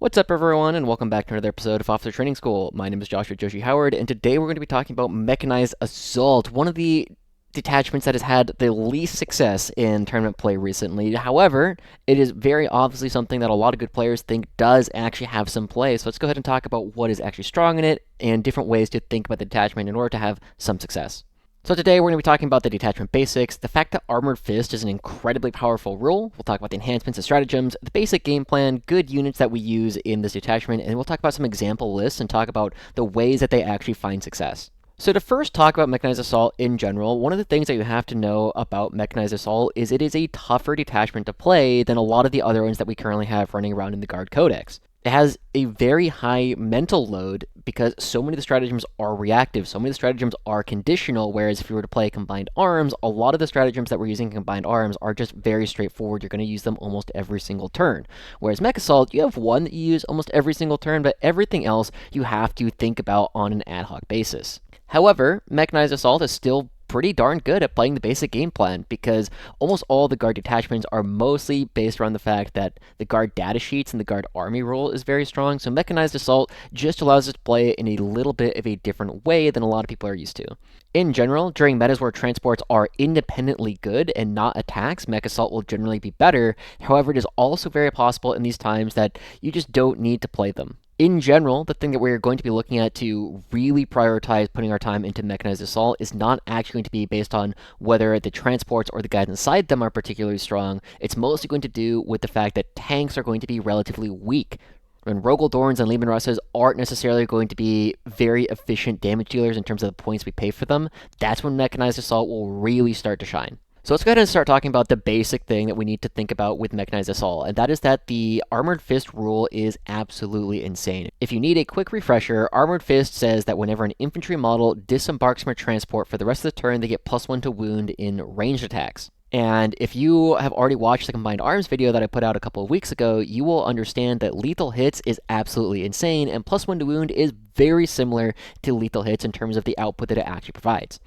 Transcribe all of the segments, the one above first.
What's up, everyone, and welcome back to another episode of Officer Training School. My name is Joushi Howard, and today we're going to be talking about Mechanized Assault, one of the detachments that has had the least success in tournament play recently. However, it is very obviously something that a lot of good players think does actually have some play. So let's go ahead and talk about what is actually strong in it and different ways to think about the detachment in order to have some success. So today we're going to be talking about the detachment basics, the fact that Armored Fist is an incredibly powerful rule, we'll talk about the enhancements and stratagems, the basic game plan, good units that we use in this detachment, and we'll talk about some example lists and talk about the ways that they actually find success. So to first talk about Mechanized Assault in general, one of the things that you have to know about Mechanized Assault is it is a tougher detachment to play than a lot of the other ones that we currently have running around in the Guard Codex. It has a very high mental load because so many of the stratagems are reactive, so many of the stratagems are conditional, whereas if you were to play combined arms, a lot of the stratagems that we're using in combined arms are just very straightforward. You're going to use them almost every single turn. Whereas Mech Assault, you have one that you use almost every single turn, but everything else you have to think about on an ad hoc basis. However, Mechanized Assault is still pretty darn good at playing the basic game plan because almost all the guard detachments are mostly based around the fact that the guard data sheets and the guard army rule is very strong. So Mechanized Assault just allows us to play it in a little bit of a different way than a lot of people are used to. In general, during metas where transports are independently good and not attacks, Mech Assault will generally be better. However, it is also very possible in these times that you just don't need to play them. In general, the thing that we're going to be looking at to really prioritize putting our time into Mechanized Assault is not actually going to be based on whether the transports or the guys inside them are particularly strong. It's mostly going to do with the fact that tanks are going to be relatively weak. And Rogaldorns and Leman Russes aren't necessarily going to be very efficient damage dealers in terms of the points we pay for them. That's when Mechanized Assault will really start to shine. So let's go ahead and start talking about the basic thing that we need to think about with Mechanized Assault, and that is that the Armored Fist rule is absolutely insane. If you need a quick refresher, Armored Fist says that whenever an infantry model disembarks from a transport for the rest of the turn, they get +1 to wound in ranged attacks. And if you have already watched the Combined Arms video that I put out a couple of weeks ago, you will understand that lethal hits is absolutely insane, and +1 to wound is very similar to lethal hits in terms of the output that it actually provides.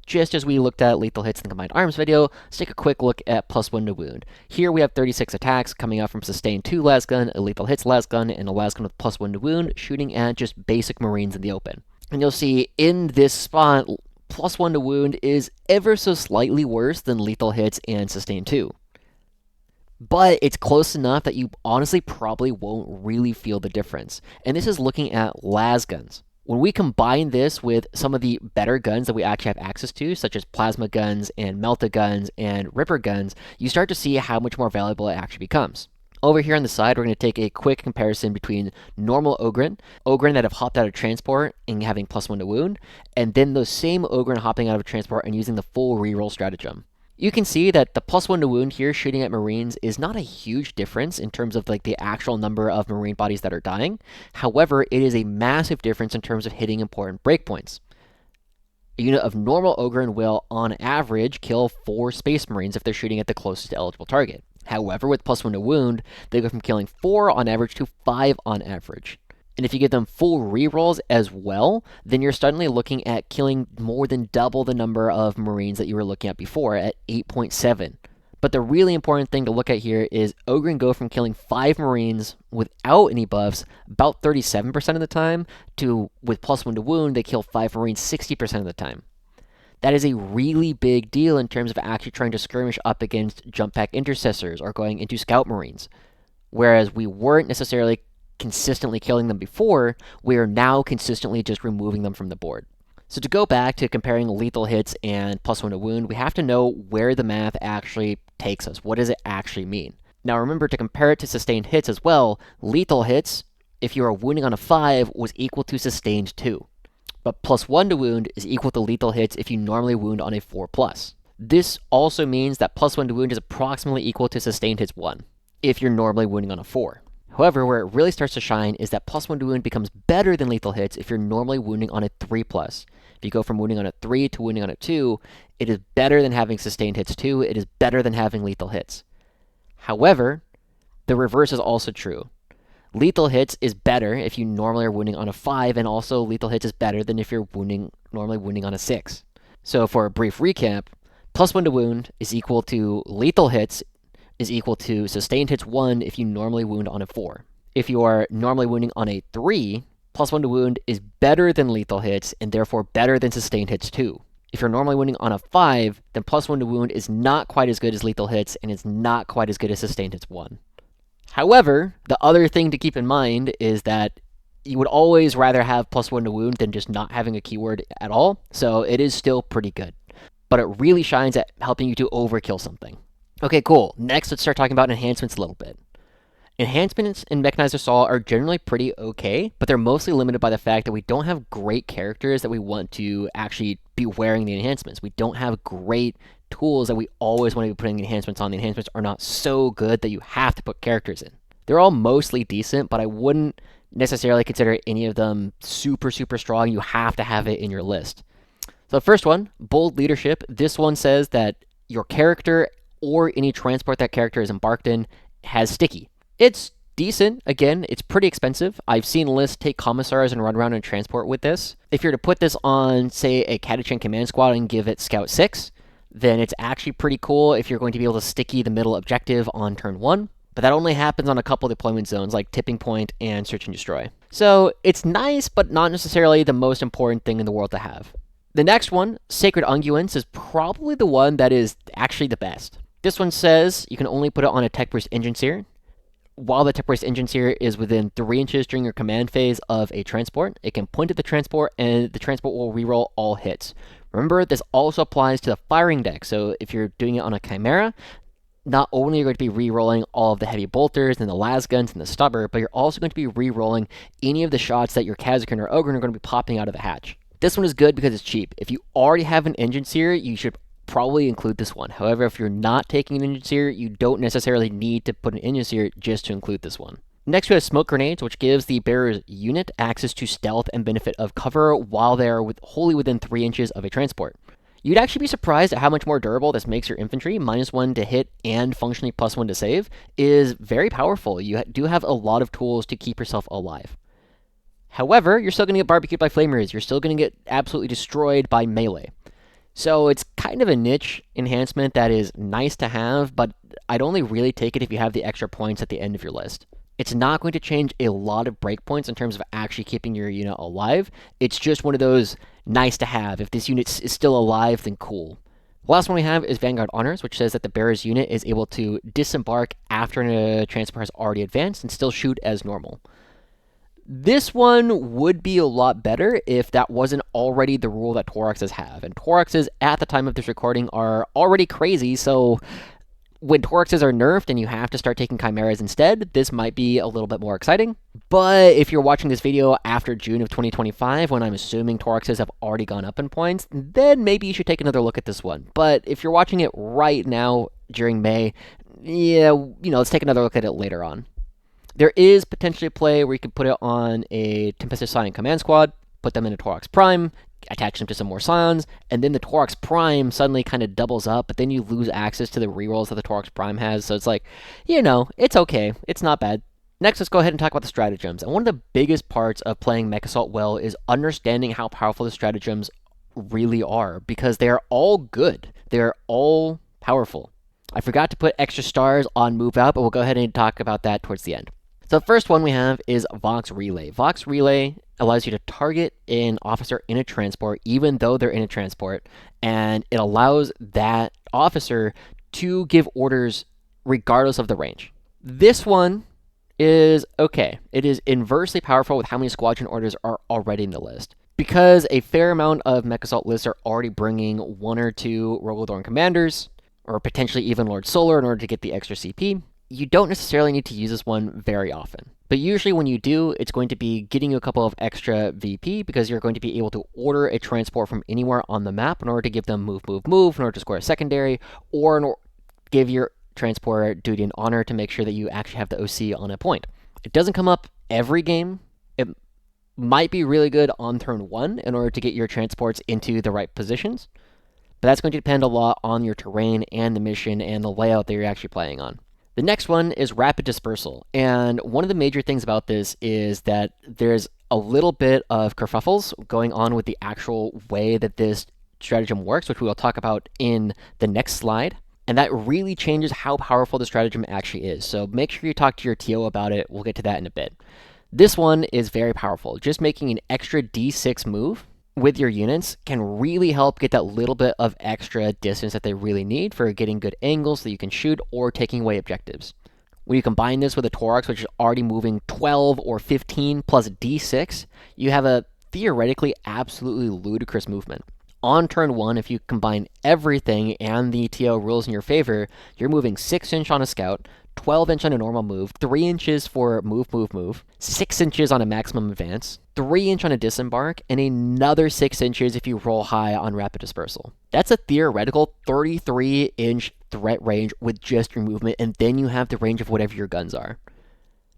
Just as we looked at lethal hits in the Combined Arms video, let's take a quick look at +1 to wound. Here we have 36 attacks coming out from Sustain 2 lasgun, a lethal hits lasgun, and a lasgun with +1 to wound, shooting at just basic Marines in the open. And you'll see in this spot, +1 to wound is ever so slightly worse than lethal hits and Sustain 2. But it's close enough that you honestly probably won't really feel the difference. And this is looking at lasguns. When we combine this with some of the better guns that we actually have access to, such as plasma guns and melta guns and ripper guns, you start to see how much more valuable it actually becomes. Over here on the side, we're going to take a quick comparison between normal Ogryn that have hopped out of transport and having +1 to wound, and then those same Ogryn hopping out of transport and using the full reroll stratagem. You can see that the +1 to wound here shooting at Marines is not a huge difference in terms of like the actual number of Marine bodies that are dying. However, it is a massive difference in terms of hitting important breakpoints. A unit of normal Ogryn will, on average, kill 4 Space Marines if they're shooting at the closest eligible target. However, with +1 to wound, they go from killing 4 on average to 5 on average. And if you give them full rerolls as well, then you're suddenly looking at killing more than double the number of Marines that you were looking at before at 8.7. But the really important thing to look at here is Ogryn go from killing 5 Marines without any buffs about 37% of the time to, with +1 to wound, they kill 5 Marines 60% of the time. That is a really big deal in terms of actually trying to skirmish up against jump pack intercessors or going into scout Marines. Whereas we weren't necessarily consistently killing them before, we are now consistently just removing them from the board. So to go back to comparing lethal hits and +1 to wound, we have to know where the math actually takes us. What does it actually mean? Now remember to compare it to sustained hits as well. Lethal hits, if you are wounding on a 5, was equal to sustained 2. But +1 to wound is equal to lethal hits if you normally wound on a 4+. This also means that +1 to wound is approximately equal to sustained hits 1, if you're normally wounding on a 4. However, where it really starts to shine is that +1 to wound becomes better than lethal hits if you're normally wounding on a 3+. If you go from wounding on a 3 to wounding on a 2, it is better than having sustained hits 2, it is better than having lethal hits. However, the reverse is also true. Lethal hits is better if you normally are wounding on a 5, and also lethal hits is better than if you're normally wounding on a 6. So for a brief recap, +1 to wound is equal to lethal hits is equal to sustained hits 1 if you normally wound on a 4. If you are normally wounding on a 3, +1 to wound is better than lethal hits and therefore better than sustained hits too. If you're normally wounding on a 5, then +1 to wound is not quite as good as lethal hits and it's not quite as good as sustained hits 1. However, the other thing to keep in mind is that you would always rather have +1 to wound than just not having a keyword at all, so it is still pretty good. But it really shines at helping you to overkill something. Okay, cool. Next, let's start talking about enhancements a little bit. Enhancements in Mechanized Assault are generally pretty okay, but they're mostly limited by the fact that we don't have great characters that we want to actually be wearing the enhancements. We don't have great tools that we always want to be putting enhancements on. The enhancements are not so good that you have to put characters in. They're all mostly decent, but I wouldn't necessarily consider any of them super, super strong. You have to have it in your list. So the first one, Bold Leadership. This one says that your character or any transport that character is embarked in has sticky. It's decent. Again, it's pretty expensive. I've seen lists take commissars and run around and transport with this. If you're to put this on, say, a Catachan command squad and give it Scout 6, then it's actually pretty cool if you're going to be able to sticky the middle objective on turn 1. But that only happens on a couple deployment zones like Tipping Point and Search and Destroy. So it's nice, but not necessarily the most important thing in the world to have. The next one, Sacred Unguents, is probably the one that is actually the best. This one says you can only put it on a Tech Burst Engine Seer. While the Tech Burst Engine Seer is within 3 inches during your command phase of a transport, it can point at the transport and the transport will reroll all hits. Remember, this also applies to the firing deck, so if you're doing it on a Chimera, not only are you going to be re-rolling all of the heavy bolters and the las guns and the stubber, but you're also going to be re-rolling any of the shots that your Kazakin or Ogre are going to be popping out of the hatch. This one is good because it's cheap. If you already have an engine seer, you should probably include this one. However, if you're not taking an engine seer, you don't necessarily need to put an engine seer just to include this one. Next, we have Smoke Grenades, which gives the bearer's unit access to stealth and benefit of cover while they are wholly within 3 inches of a transport. You'd actually be surprised at how much more durable this makes your infantry. -1 to hit and functionally +1 to save is very powerful. You do have a lot of tools to keep yourself alive. However, you're still going to get barbecued by flamers. You're still going to get absolutely destroyed by melee. So it's kind of a niche enhancement that is nice to have, but I'd only really take it if you have the extra points at the end of your list. It's not going to change a lot of breakpoints in terms of actually keeping your unit alive. It's just one of those nice to have. If this unit is still alive, then cool. The last one we have is Vanguard Honors, which says that the bearer's unit is able to disembark after a transport has already advanced and still shoot as normal. This one would be a lot better if that wasn't already the rule that Tauroxes have. And Tauroxes, at the time of this recording, are already crazy, so when Tauroxes are nerfed and you have to start taking Chimeras instead, this might be a little bit more exciting. But if you're watching this video after June of 2025, when I'm assuming Tauroxes have already gone up in points, then maybe you should take another look at this one. But if you're watching it right now during May, yeah, let's take another look at it later on. There is potentially a play where you could put it on a Tempestus Scion command squad, put them in a Taurox Prime, attach them to some more Scions, and then the Taurox Prime suddenly kind of doubles up, but then you lose access to the rerolls that the Taurox Prime has, so it's like, it's okay. It's not bad. Next, let's go ahead and talk about the stratagems. And one of the biggest parts of playing Mech Assault well is understanding how powerful the stratagems really are, because they are all good. They're all powerful. I forgot to put extra stars on Move Out, but we'll go ahead and talk about that towards the end. So the first one we have is Vox Relay. Vox Relay allows you to target an officer in a transport, even though they're in a transport, and it allows that officer to give orders regardless of the range. This one is okay. It is inversely powerful with how many squadron orders are already in the list. Because a fair amount of Mech Assault lists are already bringing 1 or 2 Rogodorn commanders, or potentially even Lord Solar in order to get the extra CP, you don't necessarily need to use this one very often. But usually when you do, it's going to be getting you a couple of extra VP because you're going to be able to order a transport from anywhere on the map in order to give them move, move, move, in order to score a secondary, or give your transport duty and honor to make sure that you actually have the OC on a point. It doesn't come up every game. It might be really good on turn 1 in order to get your transports into the right positions, but that's going to depend a lot on your terrain and the mission and the layout that you're actually playing on. The next one is Rapid Dispersal, and one of the major things about this is that there's a little bit of kerfuffles going on with the actual way that this stratagem works, which we will talk about in the next slide. And that really changes how powerful the stratagem actually is. So make sure you talk to your TO about it. We'll get to that in a bit. This one is very powerful. Just making an extra D6 move with your units can really help get that little bit of extra distance that they really need for getting good angles that you can shoot or taking away objectives. When you combine this with a Torox, which is already moving 12 or 15 plus D6, you have a theoretically absolutely ludicrous movement. On turn 1, if you combine everything and the TO rules in your favor, you're moving 6 inch on a scout, 12 inch on a normal move, 3 inches for move, 6 inches on a maximum advance, 3 inch on a disembark, and another 6 inches if you roll high on rapid dispersal. That's a theoretical 33 inch threat range with just your movement, and then you have the range of whatever your guns are.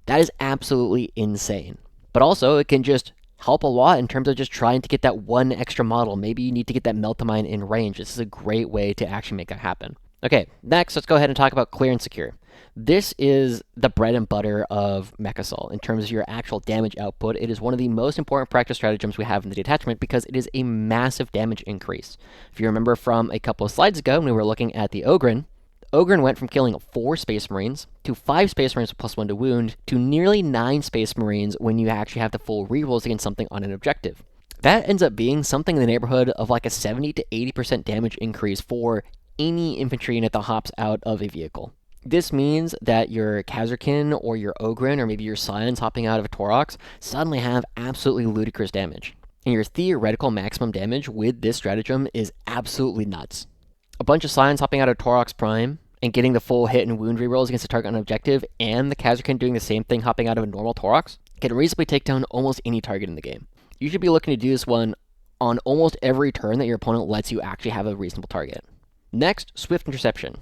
That is absolutely insane. But also, it can just help a lot in terms of just trying to get that one extra model. Maybe you need to get that Meltamine in range. This is a great way to actually make that happen. Okay, next, let's go ahead and talk about Clear and Secure. This is the bread and butter of Mech Assault in terms of your actual damage output. It is one of the most important practice stratagems we have in the detachment because it is a massive damage increase. If you remember from a couple of slides ago when we were looking at the Ogren went from killing 4 Space Marines to 5 Space Marines with +1 to wound to nearly 9 Space Marines when you actually have the full rerolls against something on an objective. That ends up being something in the neighborhood of like a 70 to 80% damage increase for any infantry unit that hops out of a vehicle. This means that your Kazarkin or your Ogren or maybe your Scions hopping out of a Torox suddenly have absolutely ludicrous damage. And your theoretical maximum damage with this stratagem is absolutely nuts. A bunch of Scions hopping out of Torox Prime and getting the full hit and wound rerolls against a target on an objective, and the Kazarkin doing the same thing hopping out of a normal Torox, can reasonably take down almost any target in the game. You should be looking to do this one on almost every turn that your opponent lets you actually have a reasonable target. Next, Swift Interception.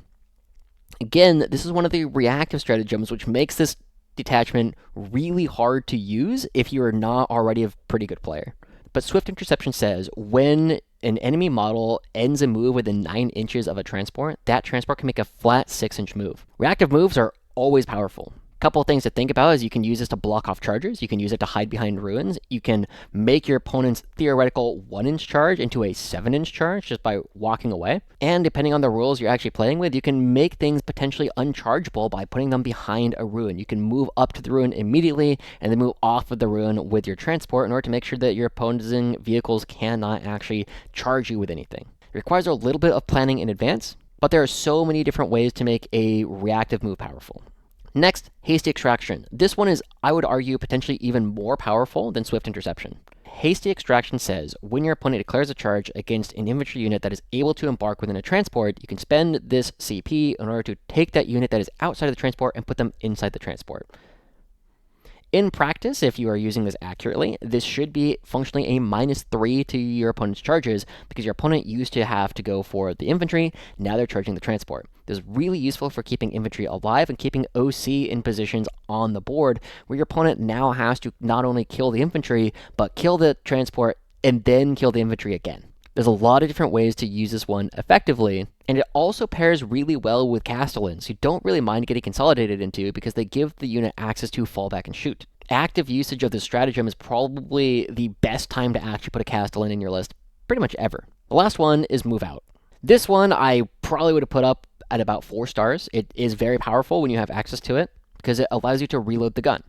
Again, this is one of the reactive stratagems, which makes this detachment really hard to use if you are not already a pretty good player. But Swift Interception says when an enemy model ends a move within 9 inches of a transport, that transport can make a flat 6-inch move. Reactive moves are always powerful. A couple of things to think about is you can use this to block off chargers, you can use it to hide behind ruins, you can make your opponent's theoretical 1-inch charge into a 7-inch charge just by walking away, and depending on the rules you're actually playing with, you can make things potentially unchargeable by putting them behind a ruin. You can move up to the ruin immediately and then move off of the ruin with your transport in order to make sure that your opposing vehicles cannot actually charge you with anything. It requires a little bit of planning in advance, but there are so many different ways to make a reactive move powerful. Next, Hasty Extraction. This one is, I would argue, potentially even more powerful than Swift Interception. Hasty Extraction says, when your opponent declares a charge against an infantry unit that is able to embark within a transport, you can spend this CP in order to take that unit that is outside of the transport and put them inside the transport. In practice, if you are using this accurately, this should be functionally a -3 to your opponent's charges because your opponent used to have to go for the infantry, now they're charging the transport. This is really useful for keeping infantry alive and keeping OC in positions on the board where your opponent now has to not only kill the infantry, but kill the transport and then kill the infantry again. There's a lot of different ways to use this one effectively, and it also pairs really well with Castellans, who don't really mind getting consolidated into because they give the unit access to fall back and shoot. Active usage of this stratagem is probably the best time to actually put a Castellan in your list, pretty much ever. The last one is Move Out. This one I probably would have put up at about 4 stars. It is very powerful when you have access to it because it allows you to reload the gun.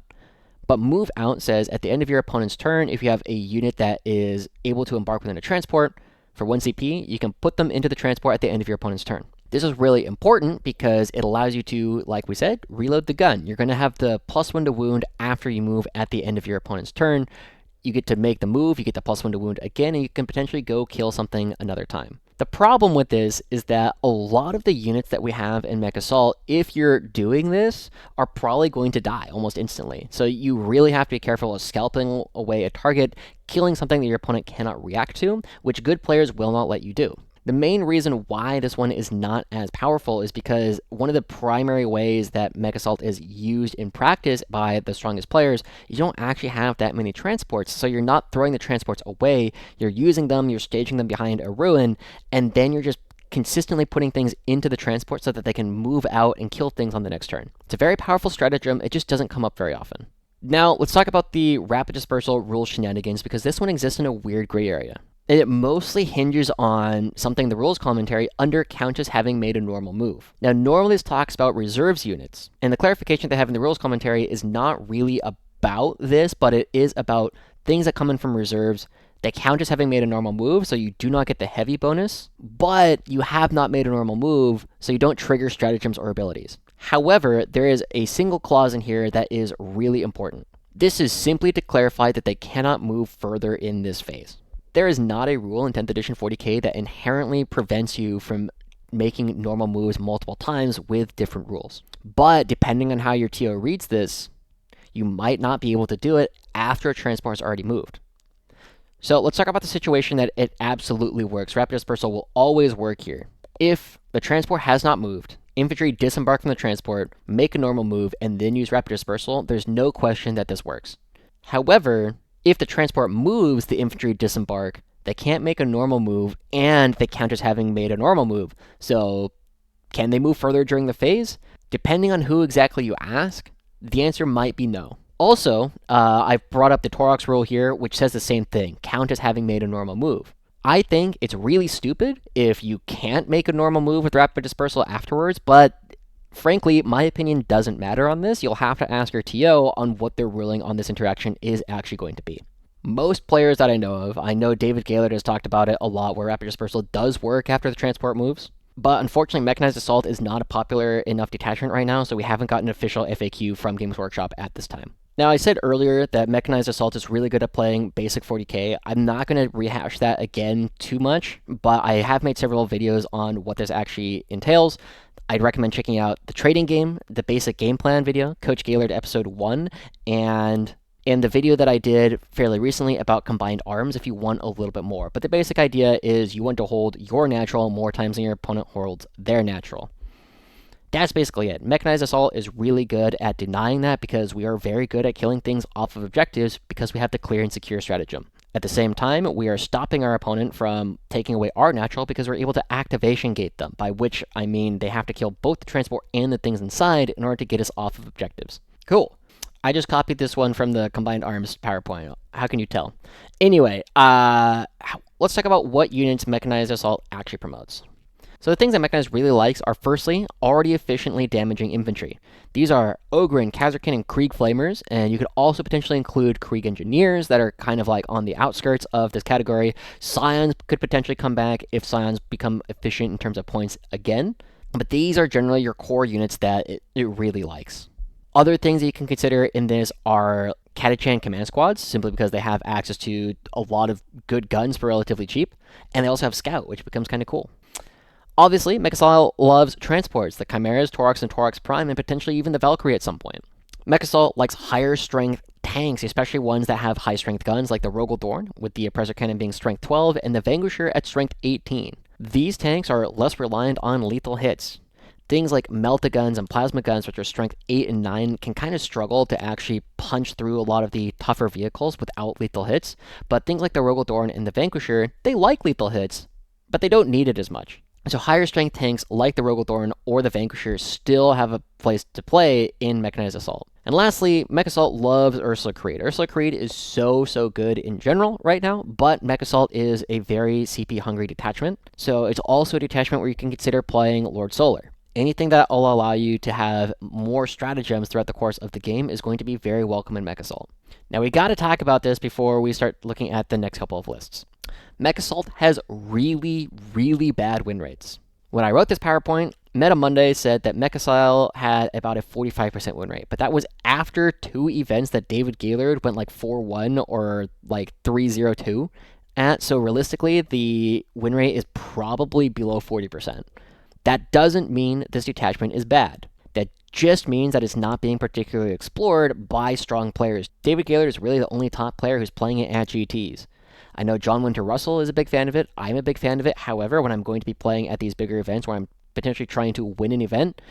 But Move Out says at the end of your opponent's turn, if you have a unit that is able to embark within a transport, for 1 CP, you can put them into the transport at the end of your opponent's turn. This is really important because it allows you to, like we said, reload the gun. You're going to have the +1 to wound after you move at the end of your opponent's turn. You get to make the move, you get the +1 to wound again, and you can potentially go kill something another time. The problem with this is that a lot of the units that we have in Mech Assault, if you're doing this, are probably going to die almost instantly. So you really have to be careful of scalping away a target, killing something that your opponent cannot react to, which good players will not let you do. The main reason why this one is not as powerful is because one of the primary ways that Mech Assault is used in practice by the strongest players, you don't actually have that many transports, so you're not throwing the transports away, you're using them, you're staging them behind a ruin, and then you're just consistently putting things into the transport so that they can move out and kill things on the next turn. It's a very powerful stratagem, it just doesn't come up very often. Now, let's talk about the Rapid Dispersal rule shenanigans, because this one exists in a weird gray area. It mostly hinges on something in the rules commentary under countess having made a normal move. Now, normally this talks about reserves units, and the clarification they have in the rules commentary is not really about this, but it is about things that come in from reserves that count as having made a normal move, so you do not get the heavy bonus, but you have not made a normal move, so you don't trigger stratagems or abilities. However, there is a single clause in here that is really important. This is simply to clarify that they cannot move further in this phase. There is not a rule in 10th edition 40k that inherently prevents you from making normal moves multiple times with different rules. But depending on how your TO reads this, you might not be able to do it after a transport has already moved. So let's talk about the situation that it absolutely works. Rapid Dispersal will always work here. If the transport has not moved, infantry disembark from the transport, make a normal move, and then use Rapid Dispersal, there's no question that this works. However, if the transport moves, the infantry disembark, they can't make a normal move, and they count as having made a normal move. So, can they move further during the phase? Depending on who exactly you ask, the answer might be no. Also, I've brought up the Torox rule here, which says the same thing, count as having made a normal move. I think it's really stupid if you can't make a normal move with Rapid Dispersal afterwards, but frankly, my opinion doesn't matter on this. You'll have to ask your TO on what their ruling on this interaction is actually going to be. Most players that I know David Gaylord has talked about it a lot, where Rapid Dispersal does work after the transport moves. But unfortunately, Mechanized Assault is not a popular enough detachment right now, so we haven't gotten an official FAQ from Games Workshop at this time. Now, I said earlier that Mechanized Assault is really good at playing basic 40k. I'm not going to rehash that again too much, but I have made several videos on what this actually entails. I'd recommend checking out the trading game, the basic game plan video, Coach Gaylord episode 1, and in the video that I did fairly recently about combined arms if you want a little bit more. But the basic idea is you want to hold your natural more times than your opponent holds their natural. That's basically it. Mechanized Assault is really good at denying that because we are very good at killing things off of objectives because we have the clear and secure stratagem. At the same time, we are stopping our opponent from taking away our natural because we're able to activation gate them, by which I mean they have to kill both the transport and the things inside in order to get us off of objectives. Cool. I just copied this one from the Combined Arms PowerPoint. How can you tell? Anyway, let's talk about what units Mechanized Assault actually promotes. So the things that Mechanized really likes are, firstly, already efficiently damaging infantry. These are Ogren, Kazarkin, and Krieg Flamers, and you could also potentially include Krieg Engineers that are kind of like on the outskirts of this category. Scions could potentially come back if Scions become efficient in terms of points again, but these are generally your core units that it really likes. Other things that you can consider in this are Catachan command squads, simply because they have access to a lot of good guns for relatively cheap, and they also have Scout, which becomes kind of cool. Obviously, Mechasol loves transports, the Chimeras, Torox, and Torox Prime, and potentially even the Valkyrie at some point. Mechasol likes higher strength tanks, especially ones that have high strength guns, like the Rogaldorn, with the Oppressor Cannon being strength 12, and the Vanquisher at strength 18. These tanks are less reliant on lethal hits. Things like Melta-guns and Plasma guns, which are strength 8 and 9, can kind of struggle to actually punch through a lot of the tougher vehicles without lethal hits, but things like the Rogaldorn and the Vanquisher, they like lethal hits, but they don't need it as much. So higher strength tanks like the Rogaldorn or the Vanquisher still have a place to play in Mechanized Assault. And lastly, Mech Assault loves Ursula Creed. Ursula Creed is so good in general right now, but Mech Assault is a very CP-hungry detachment, so it's also a detachment where you can consider playing Lord Solar. Anything that will allow you to have more stratagems throughout the course of the game is going to be very welcome in Mech Assault. Now, we got to talk about this before we start looking at the next couple of lists. Mech Assault has really bad win rates. When I wrote this PowerPoint, Meta Monday said that Mech Assault had about a 45% win rate, but that was after 2 events that David Gaylord went like 4-1 or like 3-0-2 at, so realistically, the win rate is probably below 40%. That doesn't mean this detachment is bad. That just means that it's not being particularly explored by strong players. David Gaylord is really the only top player who's playing it at GTs. I know John Winter Russell is a big fan of it. I'm a big fan of it. However, when I'm going to be playing at these bigger events where I'm potentially trying to win an event,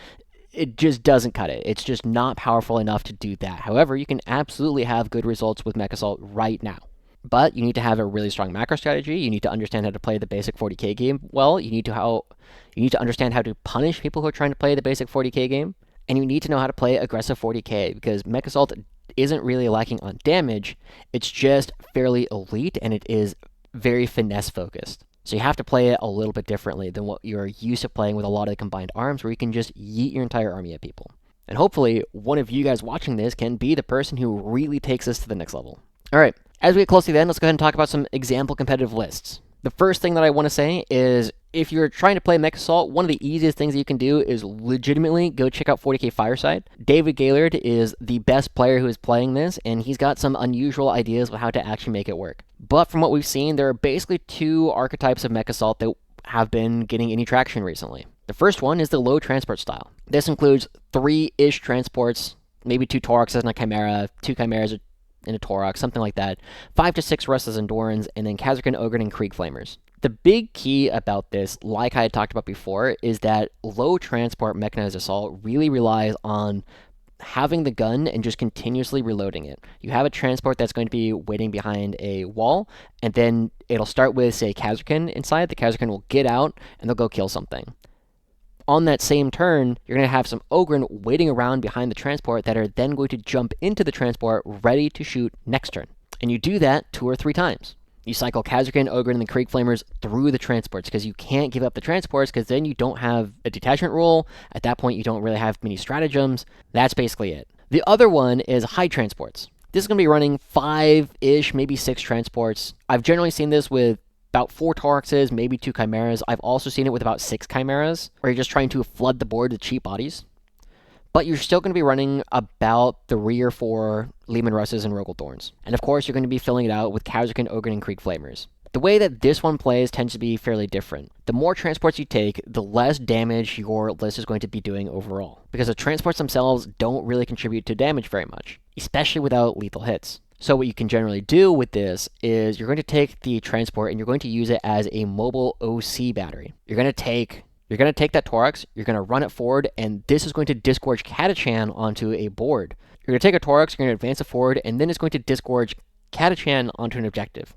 it just doesn't cut it. It's just not powerful enough to do that. However, you can absolutely have good results with Mech Assault right now. But you need to have a really strong macro strategy. You need to understand how to play the basic 40k game well. You need to understand how to punish people who are trying to play the basic 40k game. And you need to know how to play aggressive 40k, because Mech Assault isn't really lacking on damage. It's just fairly elite, and it is very finesse focused. So you have to play it a little bit differently than what you're used to playing with a lot of the combined arms, where you can just yeet your entire army at people. And hopefully, one of you guys watching this can be the person who really takes this to the next level. All right, as we get close to the end, let's go ahead and talk about some example competitive lists. The first thing that I want to say is, if you're trying to play Mech Assault, one of the easiest things that you can do is legitimately go check out 40k Fireside. David Gaylord is the best player who is playing this, and he's got some unusual ideas of how to actually make it work. But from what we've seen, there are basically two archetypes of Mech Assault that have been getting any traction recently. The first one is the low transport style. This includes 3-ish transports, maybe 2 Toraxes and a Chimera, 2 Chimeras in a Torax, something like that, 5 to 6 Russes and Dorans, and then Khazarkan, Ogryn, and Krieg Flamers. The big key about this, like I had talked about before, is that low transport Mechanized Assault really relies on having the gun and just continuously reloading it. You have a transport that's going to be waiting behind a wall, and then it'll start with, say, Khazarkan inside. The Khazarkan will get out, and they'll go kill something. On that same turn, you're going to have some Ogryn waiting around behind the transport that are then going to jump into the transport ready to shoot next turn. And you do that 2 or 3 times. You cycle Khazarkan, Ogryn, and the Krieg Flamers through the transports, because you can't give up the transports, because then you don't have a detachment rule. At that point, you don't really have many stratagems. That's basically it. The other one is high transports. This is going to be running 5-ish, maybe 6 transports. I've generally seen this with about 4 Toraxes, maybe 2 Chimeras. I've also seen it with about 6 Chimeras, where you're just trying to flood the board with cheap bodies. But you're still going to be running about 3 or 4 Leman Russes and Rogel Thorns. And of course, you're going to be filling it out with Khazarkan, Ogryn, and Krieg Flamers. The way that this one plays tends to be fairly different. The more transports you take, the less damage your list is going to be doing overall, because the transports themselves don't really contribute to damage very much, especially without lethal hits. So what you can generally do with this is you're going to take the transport and you're going to use it as a mobile OC battery. You're going to take that Torax, you're going to run it forward, and this is going to disgorge Catachan onto a board. You're going to take a Torax, you're going to advance it forward, and then it's going to disgorge Catachan onto an objective.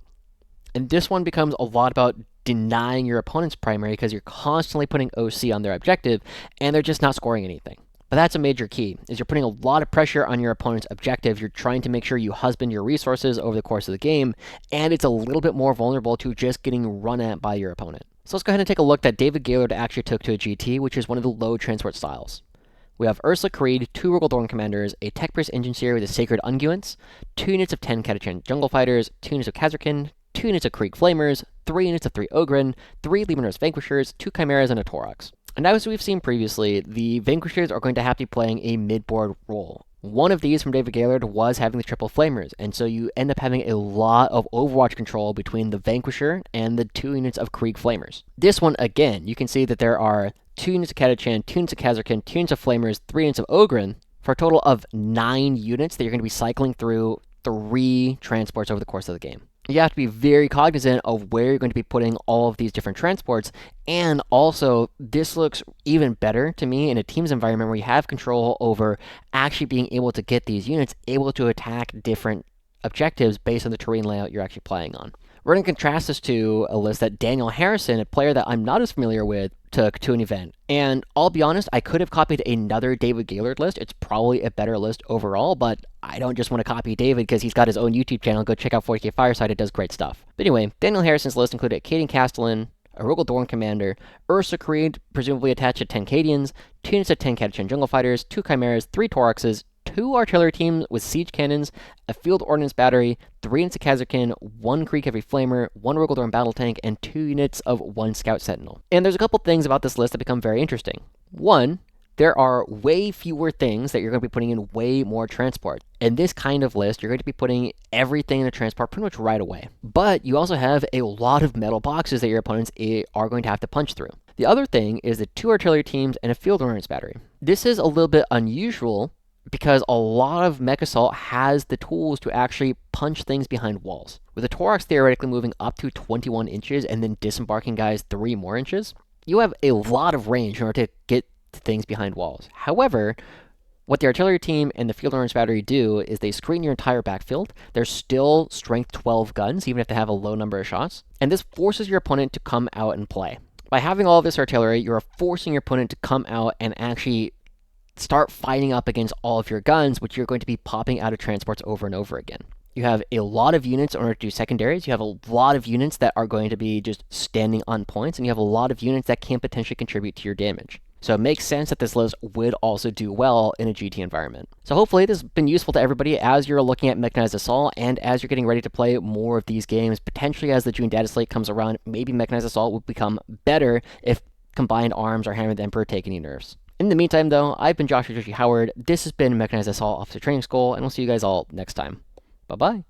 And this one becomes a lot about denying your opponent's primary, because you're constantly putting OC on their objective, and they're just not scoring anything. But that's a major key, is you're putting a lot of pressure on your opponent's objective. You're trying to make sure you husband your resources over the course of the game, and it's a little bit more vulnerable to just getting run at by your opponent. So let's go ahead and take a look that David Gaylord actually took to a GT, which is one of the low transport styles. We have Ursula Creed, 2 Rogel Thorn Commanders, a Tech Priest Engine Seer with a Sacred Unguents, 2 units of 10 Catachan Jungle Fighters, 2 units of Khazarkan, 2 units of Krieg Flamers, 3 units of 3 Ogryn, 3 Leman Vanquishers, 2 Chimeras, and a Torax. And as we've seen previously, the Vanquishers are going to have to be playing a mid-board role. One of these from David Gaylord was having the triple Flamers, and so you end up having a lot of Overwatch control between the Vanquisher and the 2 units of Krieg Flamers. This one, again, you can see that there are 2 units of Catachan, 2 units of Khazarkan, 2 units of Flamers, 3 units of Ogryn, for a total of 9 units that you're going to be cycling through 3 transports over the course of the game. You have to be very cognizant of where you're going to be putting all of these different transports, and also, this looks even better to me in a team's environment where you have control over actually being able to get these units able to attack different objectives based on the terrain layout you're actually playing on. We're going to contrast this to a list that Daniel Harrison, a player that I'm not as familiar with, took to an event. And I'll be honest, I could have copied another David Gaylord list. It's probably a better list overall, but I don't just want to copy David because he's got his own YouTube channel. Go check out 40k Fireside, it does great stuff. But anyway, Daniel Harrison's list included Caden Castellan, a Rogel Thorn Commander, Ursa Creed, presumably attached to 10 Cadians, 2 units of 10 Catachan Jungle Fighters, 2 Chimeras, 3 Toraxes, 2 artillery teams with siege cannons, a field ordnance battery, 3 units of Khazarkan, 1 Krieg Heavy Flamer, 1 Rogel Thorn Battle Tank, and 2 units of 1 Scout Sentinel. And there's a couple things about this list that become very interesting. One, there are way fewer things that you're going to be putting in way more transport. In this kind of list, you're going to be putting everything in a transport pretty much right away. But you also have a lot of metal boxes that your opponents are going to have to punch through. The other thing is the 2 artillery teams and a field ordnance battery. This is a little bit unusual because a lot of Mech Assault has the tools to actually punch things behind walls. With the Torax theoretically moving up to 21 inches and then disembarking guys 3 more inches, you have a lot of range in order to get to things behind walls. However, what the artillery team and the field ordnance battery do is they screen your entire backfield. They're still strength 12 guns, even if they have a low number of shots. And this forces your opponent to come out and play. By having all of this artillery, you're forcing your opponent to come out and actually start fighting up against all of your guns, which you're going to be popping out of transports over and over again. You have a lot of units in order to do secondaries. You have a lot of units that are going to be just standing on points, and you have a lot of units that can potentially contribute to your damage. So it makes sense that this list would also do well in a GT environment. So hopefully this has been useful to everybody as you're looking at Mechanized Assault and as you're getting ready to play more of these games. Potentially as the June data slate comes around, maybe Mechanized Assault will become better if combined arms are having the Emperor take any nerfs. In the meantime, though, I've been Joshua Joushi Howard. This has been Mechanized Assault Officer Training School, and we'll see you guys all next time. Bye-bye.